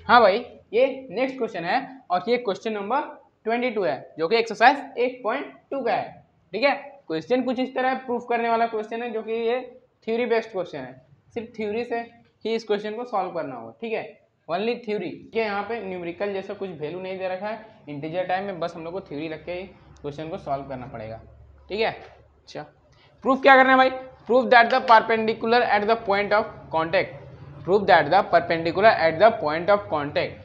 हाँ भाई, ये नेक्स्ट क्वेश्चन है और ये क्वेश्चन नंबर 22 है जो कि एक्सरसाइज 8.2 का है। ठीक है, क्वेश्चन कुछ इस तरह प्रूफ करने वाला क्वेश्चन है जो कि ये थ्योरी बेस्ड क्वेश्चन है, सिर्फ थ्योरी से ही इस क्वेश्चन को सॉल्व करना होगा। ठीक है, ओनली थ्योरी के यहाँ पे न्यूमेरिकल जैसा कुछ वैल्यू नहीं दे रखा है इंटीजर टाइम में, बस हम लोग को थ्योरी रख के ही क्वेश्चन को सॉल्व करना पड़ेगा। ठीक है, अच्छा प्रूफ क्या करना है भाई? Proof that the perpendicular at the point of contact, proof that the perpendicular at the point of contact,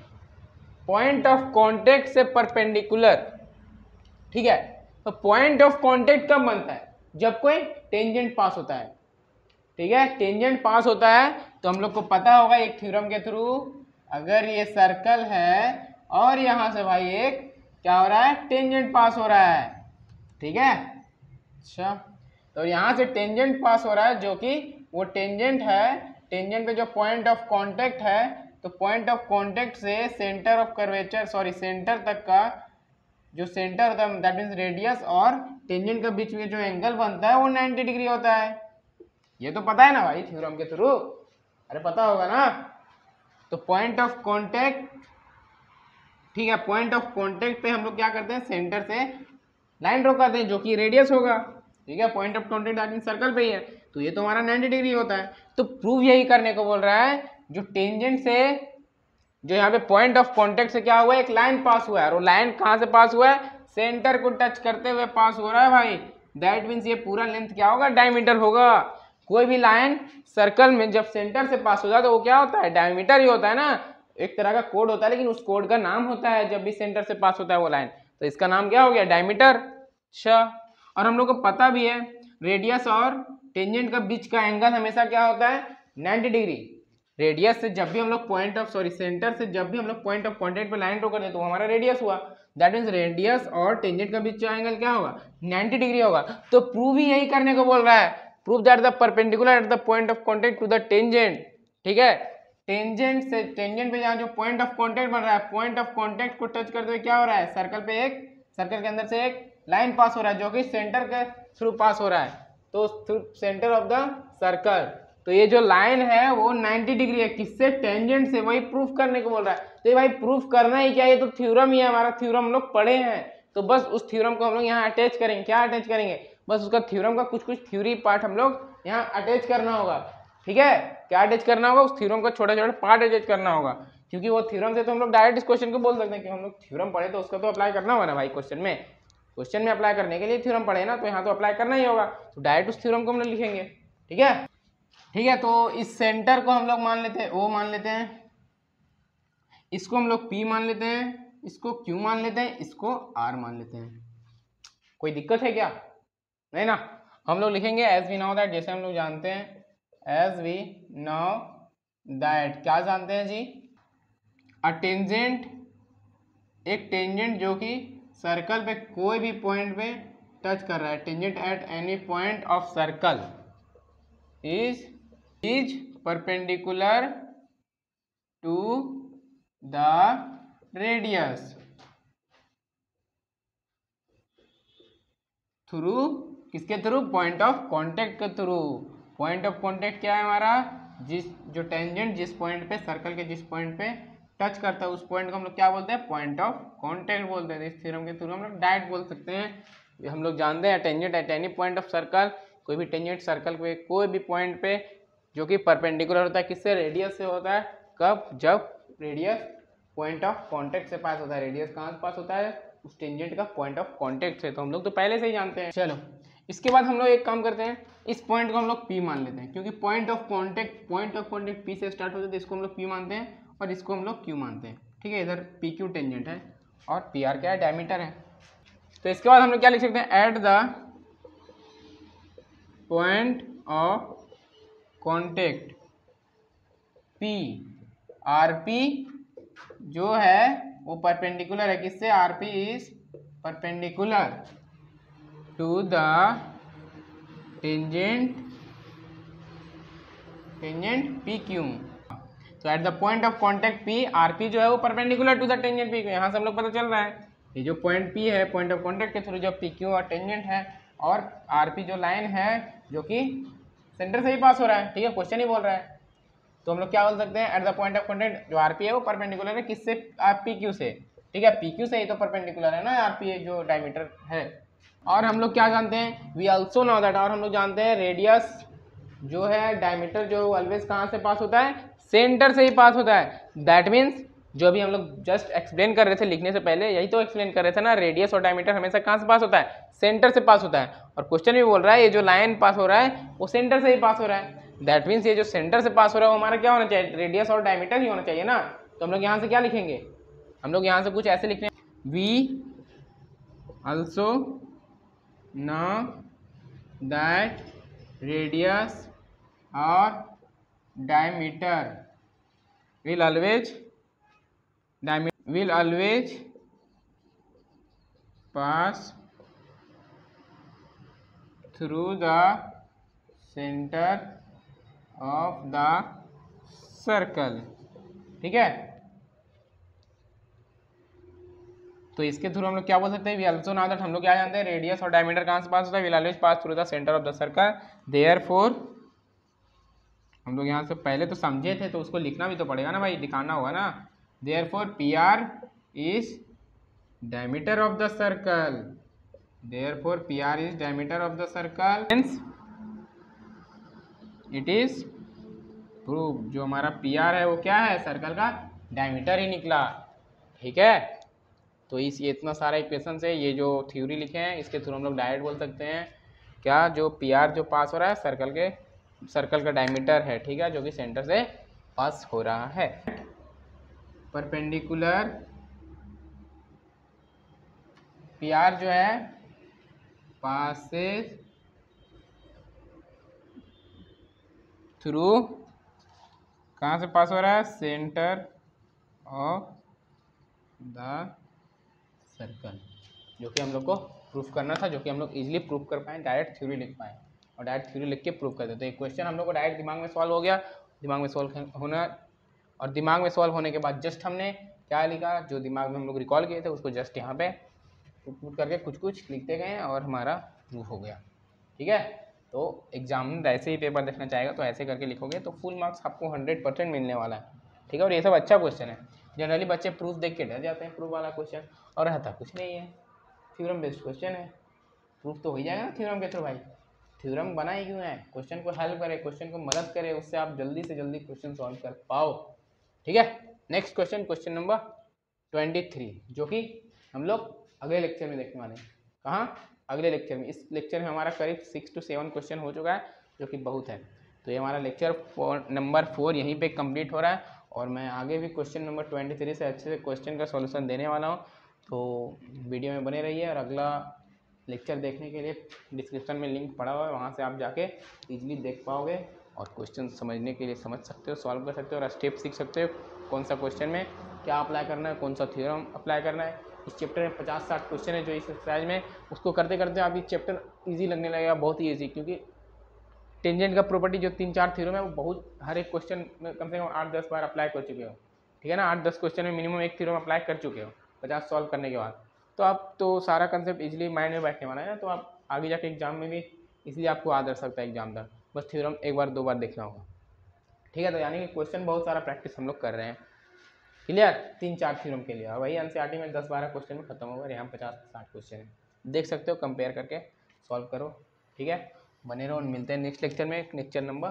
point of contact से परपेंडिकुलर। ठीक है, तो पॉइंट ऑफ कॉन्टेक्ट कब बनता है? जब कोई टेंजेंट पास होता है। ठीक है, टेंजेंट पास होता है तो हम लोग को पता होगा एक थ्योरम के थ्रू, अगर ये सर्कल है और यहां से भाई एक क्या हो रहा है, टेंजेंट पास हो रहा है। ठीक है, अच्छा तो यहां से टेंजेंट पास हो रहा है जो कि वो टेंजेंट है, टेंजेंट पे जो पॉइंट ऑफ कांटेक्ट है, तो पॉइंट ऑफ कांटेक्ट से सेंटर ऑफ कर्वेचर सेंटर तक का जो सेंटर होता है दैट मीन्स रेडियस और टेंजेंट के बीच में जो एंगल बनता है वो 90 डिग्री होता है। ये तो पता है ना भाई थ्योरम के थ्रू, अरे पता होगा ना। तो पॉइंट ऑफ कांटेक्ट, ठीक है, पॉइंट ऑफ कांटेक्ट पे हम लोग क्या करते हैं, सेंटर से लाइन ड्रॉ करते हैं जो कि रेडियस होगा। ठीक है, point of contact that means circle पे ही है, तो ये तो हमारा 90 डिग्री होता है। तो प्रूफ यही करने को बोल रहा है, जो टेंजेंट से जो यहाँ पे पॉइंट ऑफ कांटेक्ट से क्या हुआ है, एक लाइन पास हुआ है, और वो लाइन कहाँ से पास हुआ है, सेंटर को टच करते हुए पास हो रहा है भाई। दैट मीन्स ये पूरा लेंथ क्या होगा, डायमीटर होगा। कोई भी लाइन सर्कल में जब सेंटर से पास होता है तो वो क्या होता है, डायमीटर ही होता है ना। एक तरह का कोड होता है, लेकिन उस कोड का नाम होता है जब भी सेंटर से पास होता है वो लाइन, तो इसका नाम क्या हो गया, डायमीटर। अच्छा, और हम लोग को पता भी है रेडियस और टेंजेंट का बीच का एंगल हमेशा क्या होता है, 90 डिग्री। रेडियस से जब भी हम लोग पॉइंट ऑफ सेंटर से जब भी हम लोग पॉइंट ऑफ कांटेक्ट पे लाइन ड्रॉ करते हैं तो हमारा रेडियस हुआ। दैट मीन्स रेडियस और टेंजेंट का बीच का एंगल क्या होगा, 90 डिग्री होगा। तो प्रूव ही यही करने को बोल रहा है, prove that the perpendicular at the point of contact to the tangent. ठीक है, टेंजेंट से टेंजेंट पे जहाँ जो पॉइंट ऑफ कांटेक्ट बन रहा है, पॉइंट ऑफ कांटेक्ट को टच करते हुए क्या हो रहा है, सर्कल पे एक, सर्कल के अंदर से एक लाइन पास हो रहा है जो कि सेंटर के थ्रू पास हो रहा है, तो through centre of the circle. तो ये जो लाइन है वो 90 डिग्री है, किससे, टेंजेंट से। वही प्रूफ करने को बोल रहा है। तो ये भाई प्रूफ करना ही क्या, ये तो थ्योरम ही है, हमारा थ्योरम हम लोग पढ़े हैं, तो बस उस थ्योरम को हम लोग यहाँ अटैच करेंगे। क्या अटैच करेंगे, बस उसका थ्योरम का कुछ कुछ थ्योरी पार्ट हम लोग यहाँ अटैच करना होगा। ठीक है, क्या अटैच करना होगा, उस थ्योरम का छोटा छोटा पार्ट अटैच करना होगा, क्योंकि वो थ्योरम से तो हम लोग डायरेक्ट इस क्वेश्चन को बोल सकते हैं कि हम लोग थ्योरम पढ़े तो उसका तो अप्लाई करना होगा ना भाई। क्वेश्चन में अप्लाई करने के लिए थ्योरम पढ़े ना, तो यहाँ तो अप्लाई करना ही होगा, तो डायरेक्ट उस थ्योरम को हम लोग लिखेंगे। ठीक है, ठीक है, तो इस सेंटर को हम लोग मान लेते हैं O मान लेते हैं, इसको हम लोग P मान लेते हैं, इसको Q मान लेते हैं, इसको R मान लेते हैं। कोई दिक्कत है क्या, नहीं ना। हम लोग लिखेंगे एज वी नाउ दैट, जैसे हम लोग जानते हैं, एज वी नाउ दैट, क्या जानते हैं जी, अ टेंजेंट, एक टेंजेंट जो कि सर्कल पे कोई भी पॉइंट पे टच कर रहा है, tangent at any point of circle is perpendicular to the radius through, किसके थ्रू, पॉइंट ऑफ कांटेक्ट के थ्रू। पॉइंट ऑफ कांटेक्ट क्या है हमारा, जो टेंजेंट जिस पॉइंट पे, सर्कल के जिस पॉइंट पे टच करता है उस पॉइंट को हम लोग क्या बोलते हैं, पॉइंट ऑफ कांटेक्ट बोलते हैं। इस थ्योरम के थ्रू हम लोग डायरेक्ट बोल सकते हैं, हम लोग जानते हैं tangent at any point of circle, कोई भी टेंजेंट सर्कल पे कोई भी पॉइंट पे जो कि परपेंडिकुलर होता है, किससे, रेडियस से होता है। कब, जब रेडियस पॉइंट ऑफ कांटेक्ट से पास होता है। रेडियस कहाँ से पास होता है, उस टेंजेंट का पॉइंट ऑफ कांटेक्ट से, तो हम लोग तो पहले से ही जानते हैं। चलो इसके बाद हम लोग एक काम करते हैं, इस पॉइंट को हम लोग P मान लेते हैं, क्योंकि पॉइंट ऑफ कांटेक्ट P से स्टार्ट होता है, तो इसको हम लोग P मानते हैं और इसको हम लोग Q मानते हैं। ठीक है, इधर PQ टेंजेंट है और PR क्या है, डायमीटर है। तो इसके बाद हम लोग क्या लिख सकते हैं, at the point of contact P, RP जो है वो परपेंडिकुलर है, किससे, RP is perpendicular to the tangent PQ। तो at the point of contact P, RP जो है वो perpendicular to the tangent PQ। यहाँ से हम लोग पता चल रहा है ये जो पॉइंट P है, पॉइंट ऑफ कांटेक्ट के थ्रू जो PQ और टेंजेंट है, और RP जो लाइन है जो कि सेंटर से ही पास हो रहा है। ठीक है, क्वेश्चन ही बोल रहा है। तो हम लोग क्या बोल सकते हैं, at the point of contact जो आरपी है वो परपेंडिकुलर है किससे, पीक्यू से, ठीक है, पीक्यू से ही तो परपेंडिकुलर है ना आरपी जो डायमीटर है। और हम लोग क्या जानते हैं, वी आल्सो नो दैट, और हम लोग जानते हैं रेडियस जो है डायमीटर जो ऑलवेज कहाँ से पास होता है, सेंटर से ही पास होता है। दैट मीन्स जो अभी हम लोग जस्ट एक्सप्लेन कर रहे थे लिखने से पहले, यही तो एक्सप्लेन कर रहे थे ना, रेडियस और डायमीटर हमेशा कहाँ से पास होता है, सेंटर से पास होता है। और क्वेश्चन भी बोल रहा है ये जो लाइन पास हो रहा है वो सेंटर से ही पास हो रहा है। दैट मीन्स ये जो सेंटर से पास हो रहा है वो हमारा क्या होना चाहिए, रेडियस और डायमीटर ही होना चाहिए ना। तो हम लोग यहाँ से क्या लिखेंगे, हम लोग यहाँ से कुछ ऐसे लिखते हैं, we also know that radius और diameter will always pass through the center of the circle, ठीक है। तो इसके थ्रू हम लोग क्या बोल सकते हैं, वी आल्सो नो दैट, हम लोग क्या जानते हैं, रेडियस और डायमीटर कहाँ से पास होता है, will always pass through the centre of the circle. Therefore हम लोग यहाँ से पहले तो समझे थे तो उसको लिखना भी तो पड़ेगा ना भाई, दिखाना होगा ना। Therefore P R is diameter of the circle, therefore P R is diameter of the circle, means it is prove, जो हमारा पी आर है वो क्या है, सर्कल का डायमीटर ही निकला, ठीक है। तो इस ये इतना सारा इक्वेशन है, ये जो थ्योरी लिखे हैं इसके थ्रू हम लोग डायरेक्ट बोल सकते हैं क्या, जो पी आर जो पास हो रहा है सर्कल का डायमीटर है, ठीक है, जो कि सेंटर से पास हो रहा है। परपेंडिकुलर पी आर जो है पासेस थ्रू, कहाँ से पास हो रहा है, सेंटर ऑफ द सर्कल, जो कि हम लोग को प्रूफ करना था, जो कि हम लोग इजीली प्रूफ कर पाए, डायरेक्ट थ्योरी लिख पाए और डायरेक्ट थ्योरी लिख के प्रूफ कर देते। एक क्वेश्चन हम लोग को डायरेक्ट दिमाग में सॉल्व हो गया, दिमाग में सॉल्व होना, और दिमाग में सॉल्व होने के बाद जस्ट हमने क्या लिखा, जो दिमाग में हम लोग रिकॉल किए थे उसको जस्ट यहाँ पे पुट करके कुछ कुछ लिखते गए और हमारा प्रूफ हो गया, ठीक है। तो एग्जाम में ऐसे ही पेपर देखना चाहेगा तो ऐसे करके लिखोगे तो फुल मार्क्स आपको 100% मिलने वाला है, ठीक है। और ये सब अच्छा क्वेश्चन है, जनरली बच्चे प्रूफ देख के डर जाते हैं, प्रूफ वाला क्वेश्चन, और रहता कुछ नहीं है, थ्योरम बेस्ड क्वेश्चन है, प्रूफ तो हो ही जाएगा ना थ्योरम के थ्रू भाई। थ्योरम बना ही क्यों है, क्वेश्चन को हेल्प करे, क्वेश्चन को मदद करे, उससे आप जल्दी से जल्दी क्वेश्चन सॉल्व कर पाओ, ठीक है। नेक्स्ट क्वेश्चन, क्वेश्चन नंबर 23, जो कि हम लोग अगले लेक्चर में देखने वाले हैं। कहाँ, अगले लेक्चर में। इस लेक्चर में हमारा करीब 6 से 7 क्वेश्चन हो चुका है, जो कि बहुत है। तो ये हमारा लेक्चर नंबर 4 यहीं पे कंप्लीट हो रहा है, और मैं आगे भी क्वेश्चन नंबर 23 से अच्छे से क्वेश्चन का सॉल्यूशन देने वाला हूँ। तो वीडियो में बने रहिए, और अगला लेक्चर देखने के लिए डिस्क्रिप्शन में लिंक पड़ा हुआ है, वहाँ से आप जाके इजीली देख पाओगे और क्वेश्चन समझने के लिए समझ सकते हो, सॉल्व कर सकते हो, और स्टेप सीख सकते हो कौन सा क्वेश्चन में क्या अप्लाई करना है, कौन सा थ्योरम अप्लाई करना है। इस चैप्टर में 50-60 क्वेश्चन है जो इस एक्सरसाइज में, उसको करते करते आप ये चैप्टर ईजी लगने लगेगा, बहुत ही ईजी, क्योंकि टेंजेंट का प्रॉपर्टी जो 3-4 थ्योरम है वो बहुत, हर एक क्वेश्चन में कम से कम 8-10 बार अप्लाई कर चुके हो, ठीक है ना। 8-10 क्वेश्चन में मिनिमम एक थ्योरम अप्लाई कर चुके हो 50 सॉल्व करने के बाद, तो आप तो सारा कंसेप्ट इजीली माइंड में बैठने वाला है ना, तो आप आगे जाके एग्जाम में भी इसलिए आपको आ जा सकता है एग्जाम तक, बस थ्योरम एक बार 2 बार देखना होगा, ठीक है। तो यानी कि क्वेश्चन बहुत सारा प्रैक्टिस हम लोग कर रहे हैं, क्लियर। 3-4 थ्योरम के लिए, और वही एनसीईआरटी में 10-12 क्वेश्चन में खत्म होगा, यहाँ 50-60 क्वेश्चन है, देख सकते हो, कंपेयर करके सॉल्व करो, ठीक है। बने रहो, मिलते हैं नेक्स्ट लेक्चर में, लेक्चर नंबर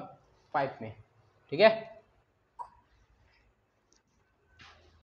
5 में, ठीक है।